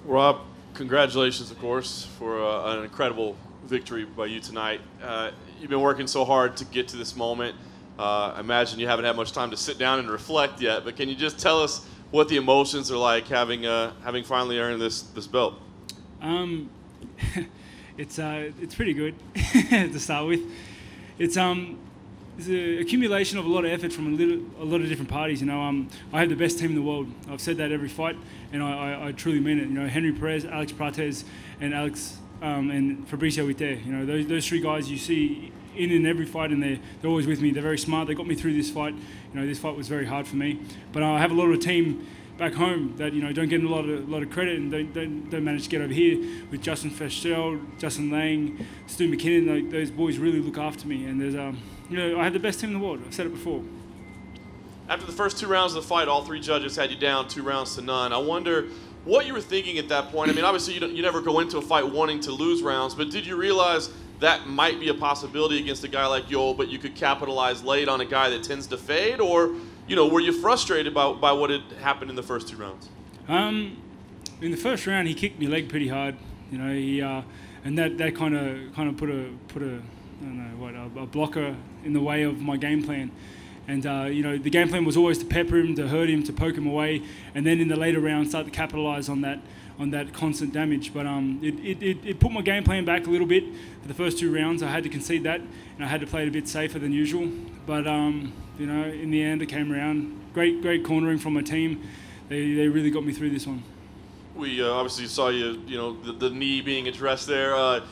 Rob, congratulations, of course, for an incredible victory by you tonight. You've been working so hard to get to this moment. I imagine you haven't had much time to sit down and reflect yet, but can you just tell us what the emotions are like having finally earned this belt? It's pretty good to start with. It's an accumulation of a lot of effort from a lot of different parties. I have the best team in the world. I've said that every fight, and I truly mean it. Henry Perez, Alex Prates, and Fabricio Whittaker. Those three guys you see in every fight, and they're always with me. They're very smart. They got me through this fight. This fight was very hard for me, but I have a lot of team back home that don't get a lot of credit and don't manage to get over here with Justin Feschel, Justin Lang, Stu McKinnon. Those boys really look after me, and there's I have the best team in the world. I've said it before. After the first 2 rounds of the fight, all 3 judges had you down 2-0. I wonder what you were thinking at that point. I mean, obviously you never go into a fight wanting to lose rounds, but did you realize that might be a possibility against a guy like Yoel, but you could capitalize late on a guy that tends to fade? Or, were you frustrated by what had happened in the first 2 rounds? In the first round, he kicked me leg pretty hard. And that kind of put a blocker in the way of my game plan. And the game plan was always to pepper him, to hurt him, to poke him away, and then in the later rounds start to capitalize on that constant damage. But it put my game plan back a little bit for the first 2 rounds. I had to concede that, and I had to play it a bit safer than usual. But in the end, it came around. Great cornering from my team. They really got me through this one. We obviously saw you, the knee being addressed there.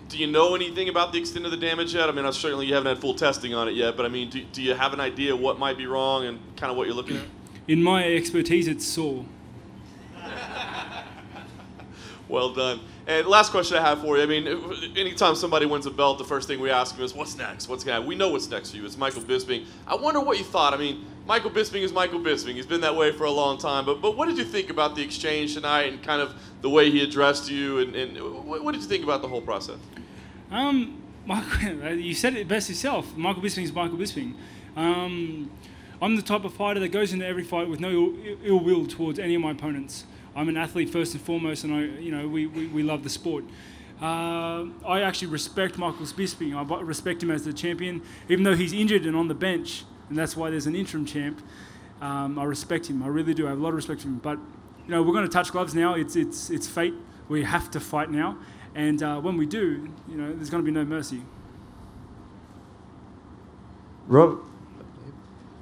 Do you know anything about the extent of the damage yet? I mean, certainly you haven't had full testing on it yet, but I mean, do you have an idea what might be wrong and kind of what you're looking at? In my expertise, it's sore. Well done. And last question I have for you. I mean, anytime somebody wins a belt, the first thing we ask them is, what's next? What's going to happen? We know what's next for you. It's Michael Bisping. I wonder what you thought. I mean, Michael Bisping is Michael Bisping. He's been that way for a long time. But what did you think about the exchange tonight and kind of the way he addressed you? And what did you think about the whole process? You said it best yourself. Michael Bisping is Michael Bisping. I'm the type of fighter that goes into every fight with no ill will towards any of my opponents. I'm an athlete first and foremost, and we love the sport. I actually respect Michael Bisping. I respect him as the champion, even though he's injured and on the bench, and that's why there's an interim champ. I respect him. I really do. I have a lot of respect for him. But we're going to touch gloves now. It's fate. We have to fight now, and when we do, there's going to be no mercy. Rob,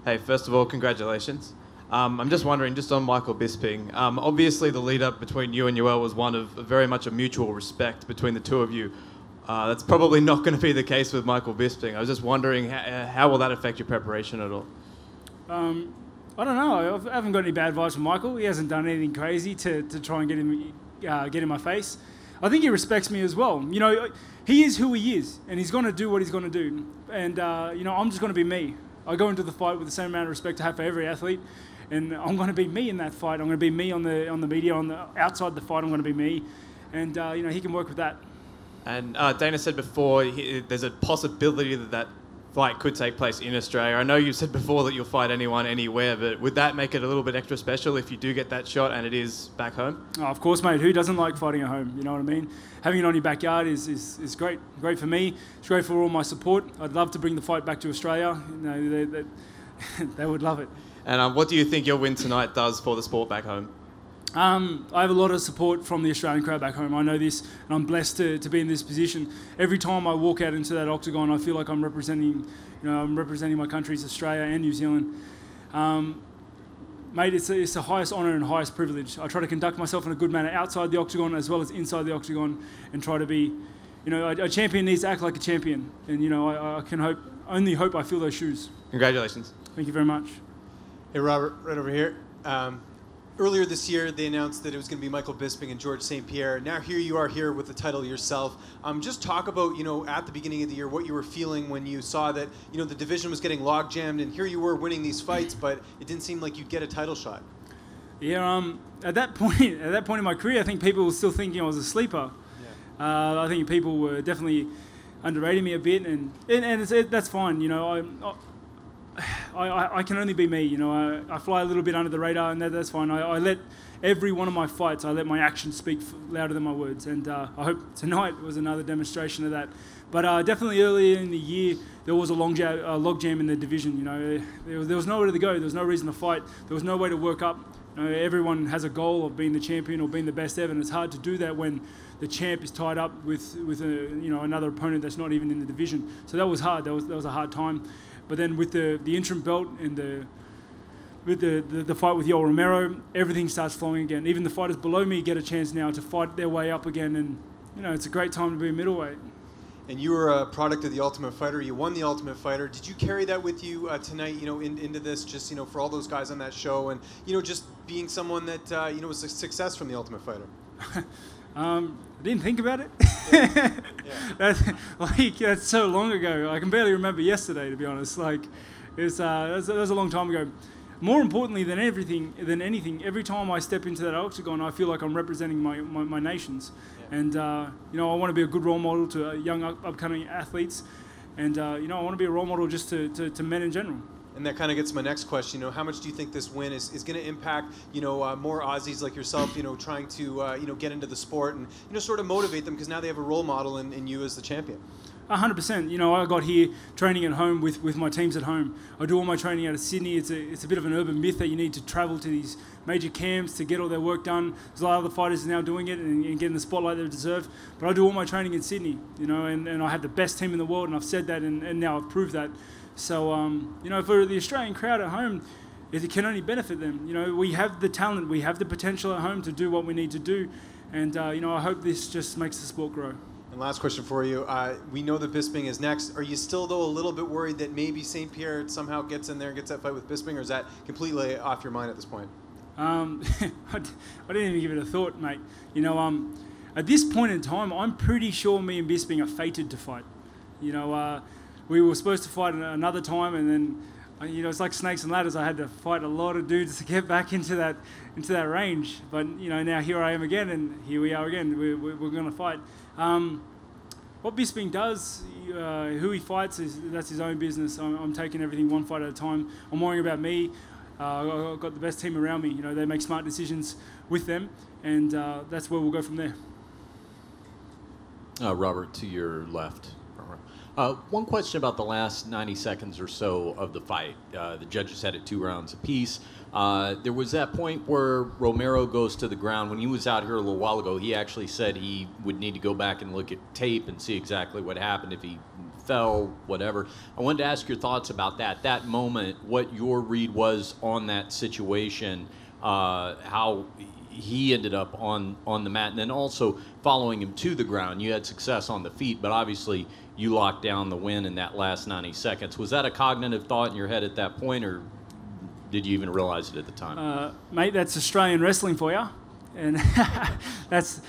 hey, first of all, congratulations. I'm just wondering, just on Michael Bisping, obviously the lead-up between you and Yoel was one of very much a mutual respect between the two of you. That's probably not going to be the case with Michael Bisping. I was just wondering, how will that affect your preparation at all? I don't know. I haven't got any bad vibes from Michael. He hasn't done anything crazy to try and get in my face. I think he respects me as well. He is who he is, and he's going to do what he's going to do. And, I'm just going to be me. I go into the fight with the same amount of respect I have for every athlete. And I'm going to be me in that fight. I'm going to be me on the media, outside the fight. I'm going to be me, and he can work with that. And Dana said before there's a possibility that fight could take place in Australia. I know you said before that you'll fight anyone, anywhere, but would that make it a little bit extra special if you do get that shot and it is back home? Oh, of course, mate. Who doesn't like fighting at home? You know what I mean? Having it on your backyard is great. Great for me. It's great for all my support. I'd love to bring the fight back to Australia. They would love it. And what do you think your win tonight does for the sport back home? I have a lot of support from the Australian crowd back home. I know this, and I'm blessed to be in this position. Every time I walk out into that octagon, I feel like I'm representing my countries, Australia and New Zealand. Mate, it's the highest honour and highest privilege. I try to conduct myself in a good manner outside the octagon as well as inside the octagon, and try to be, a champion needs to act like a champion, and I can only hope I fill those shoes. Congratulations. Thank you very much. Hey, Robert, right over here. Earlier this year, they announced that it was going to be Michael Bisping and George St. Pierre. Now here you are here with the title yourself. Just talk about, at the beginning of the year, what you were feeling when you saw that, the division was getting log jammed, and here you were winning these fights, but it didn't seem like you'd get a title shot. Yeah, at that point in my career, I think people were still thinking I was a sleeper. Yeah. I think people were definitely underrating me a bit, and that's fine. I can only be me. You know, I fly a little bit under the radar, and that's fine. I let every one of my fights, I let my actions speak louder than my words, and I hope tonight was another demonstration of that. But definitely earlier in the year, there was a logjam in the division. You know, there was nowhere to go. There was no reason to fight. There was no way to work up. You know, everyone has a goal of being the champion or being the best ever, and it's hard to do that when the champ is tied up with another opponent that's not even in the division. So that was hard. That was a hard time. But then with the interim belt and the fight with Yoel Romero, everything starts flowing again. Even the fighters below me get a chance now to fight their way up again, and you know, it's a great time to be a middleweight. And you were a product of the Ultimate Fighter. You won the Ultimate Fighter. Did you carry that with you tonight? You know, into this, just for all those guys on that show, and just being someone that was a success from the Ultimate Fighter. I didn't think about it. Yeah. That's so long ago. I can barely remember yesterday, to be honest. Like, that was a long time ago. More importantly than anything, every time I step into that octagon, I feel like I'm representing my nations. Yeah. And I want to be a good role model to young upcoming athletes, and I want to be a role model just to men in general. And that kind of gets to my next question. How much do you think this win is going to impact, more Aussies like yourself, trying to, get into the sport and, sort of motivate them because now they have a role model in you as the champion? 100%. I got here training at home with my teams at home. I do all my training out of Sydney. It's a bit of an urban myth that you need to travel to these major camps to get all their work done. There's a lot of other fighters now doing it and getting the spotlight they deserve. But I do all my training in Sydney, and I have the best team in the world, and I've said that, and now I've proved that. So, for the Australian crowd at home, it can only benefit them. We have the talent, we have the potential at home to do what we need to do. And, I hope this just makes the sport grow. And last question for you. We know that Bisping is next. Are you still, though, a little bit worried that maybe St. Pierre somehow gets in there and gets that fight with Bisping, or is that completely off your mind at this point? I didn't even give it a thought, mate. At this point in time, I'm pretty sure me and Bisping are fated to fight. We were supposed to fight another time, and then, it's like snakes and ladders. I had to fight a lot of dudes to get back into that range. But now here I am again, and here we are again. We're going to fight. What Bisping does, who he fights, that's his own business. I'm taking everything one fight at a time. I'm worrying about me. I've got the best team around me. They make smart decisions with them, and that's where we'll go from there. Robert, to your left. One question about the last 90 seconds or so of the fight. The judges had it 2 rounds apiece. There was that point where Romero goes to the ground. When he was out here a little while ago, he actually said he would need to go back and look at tape and see exactly what happened, if he fell, whatever. I wanted to ask your thoughts about that moment, what your read was on that situation, how he ended up on the mat, and then also following him to the ground. You had success on the feet, but obviously you locked down the win in that last 90 seconds. Was that a cognitive thought in your head at that point, or did you even realize it at the time? Mate, that's Australian wrestling for you. And that's,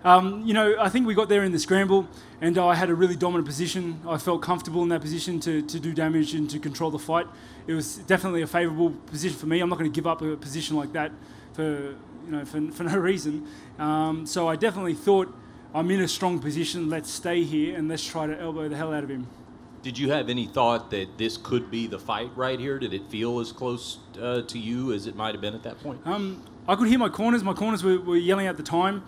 I think we got there in the scramble, and I had a really dominant position. I felt comfortable in that position to do damage and to control the fight. It was definitely a favourable position for me. I'm not going to give up a position like that for no reason. So I definitely thought, I'm in a strong position, let's stay here and let's try to elbow the hell out of him. Did you have any thought that this could be the fight right here? Did it feel as close to you as it might have been at that point? I could hear my corners. My corners were yelling at the time.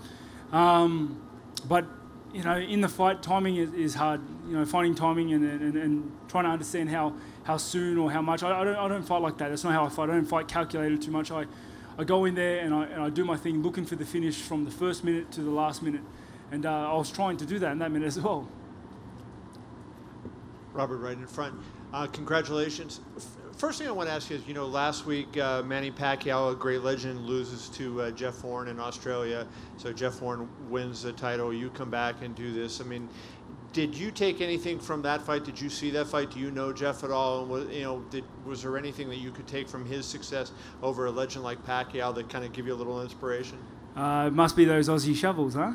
But, in the fight, timing is hard. Finding timing and trying to understand how soon or how much. I don't fight like that. That's not how I fight. I don't fight calculated too much. I go in there and I do my thing, looking for the finish from the first minute to the last minute. And I was trying to do that in that minute as well. Robert, right in front. Congratulations. First thing I want to ask you is, last week Manny Pacquiao, a great legend, loses to Jeff Warren in Australia. So Jeff Warren wins the title. You come back and do this. I mean, did you take anything from that fight? Did you see that fight? Do you know Jeff at all? And was there anything that you could take from his success over a legend like Pacquiao that kind of give you a little inspiration? It must be those Aussie shovels, huh?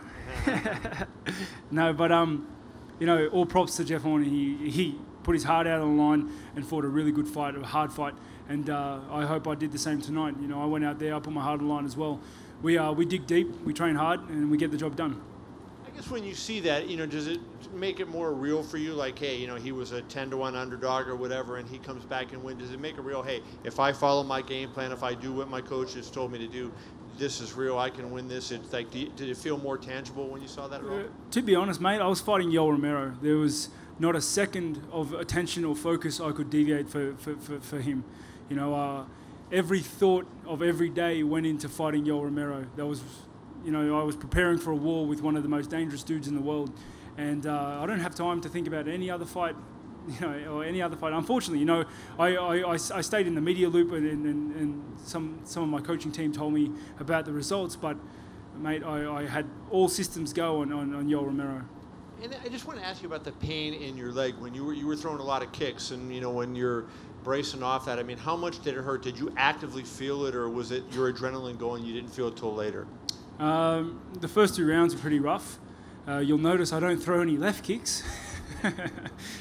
No, but all props to Jeff Horn. He put his heart out on the line and fought a really good fight, a hard fight. And I hope I did the same tonight. I went out there, I put my heart on the line as well. We dig deep, we train hard, and we get the job done. I guess when you see that, does it make it more real for you? Like, hey, he was a 10-1 underdog or whatever, and he comes back and wins. Does it make it real? Hey, if I follow my game plan, if I do what my coach has told me to do, this is real. I can win this. It's like, did it feel more tangible when you saw that at all? To be honest, mate, I was fighting Yoel Romero. There was not a second of attention or focus I could deviate for him. Every thought of every day went into fighting Yoel Romero. That was, I was preparing for a war with one of the most dangerous dudes in the world, and I don't have time to think about any other fight, or any other fight. Unfortunately, I stayed in the media loop, and some of my coaching team told me about the results, but mate, I had all systems go on Yoel Romero. And I just want to ask you about the pain in your leg when you were throwing a lot of kicks, and when you're bracing off that. I mean, how much did it hurt? Did you actively feel it, or was it your adrenaline going? You didn't feel it till later. The first 2 rounds were pretty rough. You'll notice I don't throw any left kicks,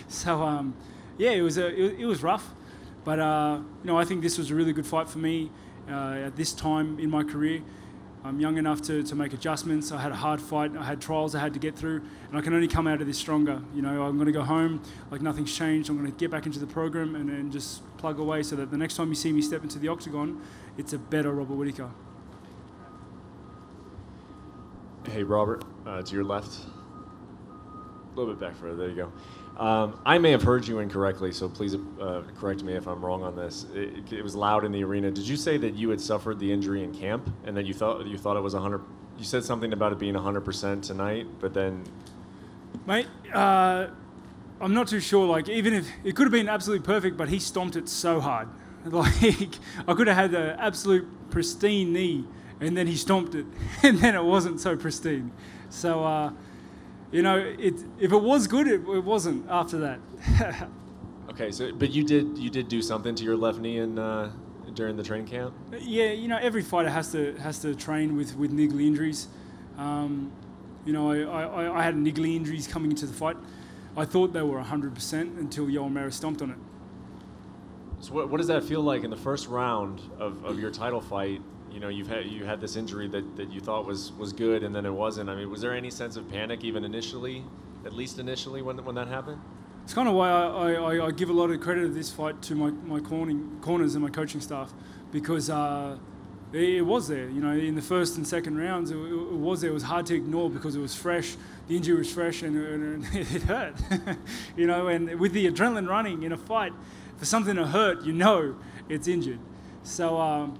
so yeah, it was rough. But I think this was a really good fight for me at this time in my career. I'm young enough to make adjustments. I had a hard fight. I had trials I had to get through, and I can only come out of this stronger. I'm going to go home like nothing's changed. I'm going to get back into the program and just plug away so that the next time you see me step into the octagon, it's a better Robert Whittaker. Hey, Robert, to your left. A little bit back further. There you go. I may have heard you incorrectly, so please correct me if I'm wrong on this. It was loud in the arena. Did you say that you had suffered the injury in camp, and that you thought it was 100? You said something about it being 100% tonight, but then. Mate, I'm not too sure. Like, even if it could have been absolutely perfect, but he stomped it so hard. Like, I could have had the absolute pristine knee, and then he stomped it, and then it wasn't so pristine. So. If it was good, it wasn't after that. Okay, but you did do something to your left knee during the training camp? Yeah, every fighter has to train with niggly injuries. I had niggly injuries coming into the fight. I thought they were 100% until Yoel Romero stomped on it. So what does that feel like in the first round of your title fight? You had this injury that you thought was good, and then it wasn't. I mean, was there any sense of panic even initially, at least initially, when that happened? It's kind of why I give a lot of credit of this fight to my corners and my coaching staff, because it was there. In the first and second rounds, it was there. It was hard to ignore because it was fresh. The injury was fresh, and it hurt. And with the adrenaline running in a fight, for something to hurt, it's injured. So.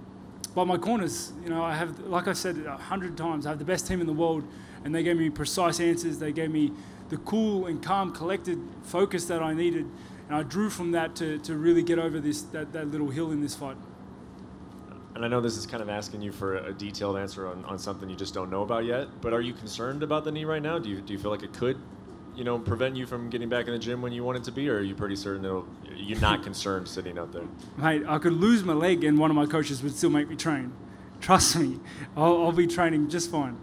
But my corners, I have, like I said 100 times, I have the best team in the world, and they gave me precise answers. They gave me the cool and calm, collected focus that I needed, and I drew from that to really get over that little hill in this fight. And I know this is kind of asking you for a detailed answer on something you just don't know about yet, but are you concerned about the knee right now? Do you feel like it could, prevent you from getting back in the gym when you want it to be, or are you pretty certain you're not concerned sitting out there? Mate, I could lose my leg and one of my coaches would still make me train. Trust me, I'll be training just fine.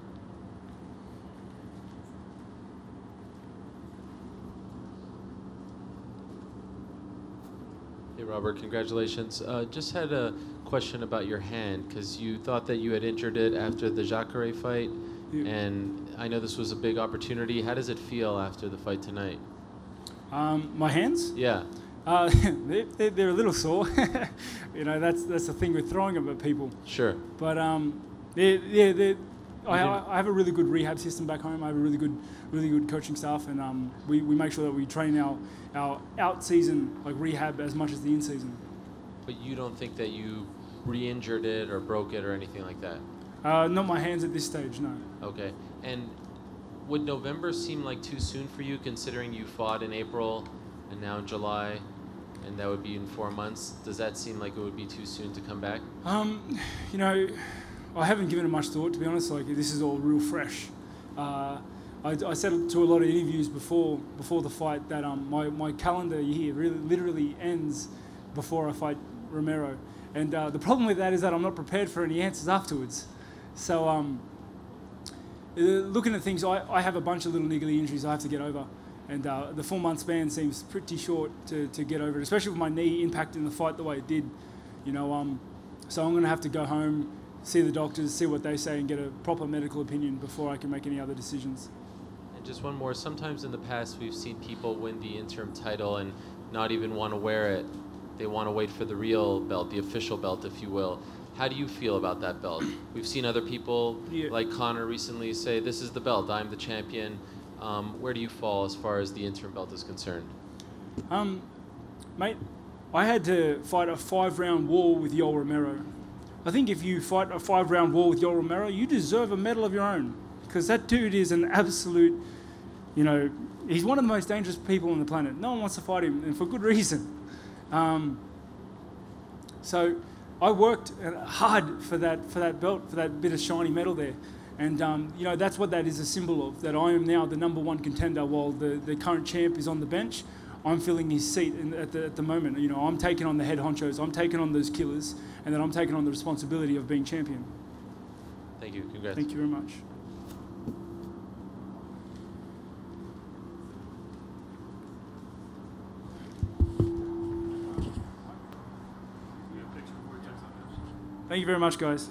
Hey, Robert, congratulations. Just had a question about your hand, because you thought that you had injured it after the Jacare fight. Yeah. And I know this was a big opportunity. How does it feel after the fight tonight? My hands? Yeah. They're a little sore. That's the thing with throwing them at people. Sure. But I have a really good rehab system back home. I have a really good coaching staff, and we make sure that we train our out season like rehab as much as the in season. But you don't think that you re-injured it or broke it or anything like that? Not my hands at this stage, no. Okay. And would November seem like too soon for you, considering you fought in April and now in July, and that would be in 4 months? Does that seem like it would be too soon to come back? I haven't given it much thought, to be honest. Like, this is all real fresh. I said to a lot of interviews before the fight that my calendar year really literally ends before I fight Romero. And the problem with that is that I'm not prepared for any answers afterwards. So looking at things, I have a bunch of little niggly injuries I have to get over. And the 4 month span seems pretty short to get over it, especially with my knee impacting the fight the way it did. So I'm going to have to go home, see the doctors, see what they say, and get a proper medical opinion before I can make any other decisions. And just one more. Sometimes in the past, we've seen people win the interim title and not even want to wear it. They want to wait for the real belt, the official belt, if you will. How do you feel about that belt? We've seen other people, like Conor recently, say, this is the belt, I'm the champion. Where do you fall as far as the interim belt is concerned? Mate, I had to fight a 5-round war with Yoel Romero. I think if you fight a 5-round war with Yoel Romero, you deserve a medal of your own. Because that dude is an absolute, he's one of the most dangerous people on the planet. No one wants to fight him, and for good reason. So I worked hard for that belt, for that bit of shiny metal there. And, that's what that is a symbol of, that I am now the #1 contender while the current champ is on the bench. I'm filling his seat at the moment. I'm taking on the head honchos, I'm taking on those killers, and then I'm taking on the responsibility of being champion. Thank you. Congrats. Thank you very much. Thank you very much, guys.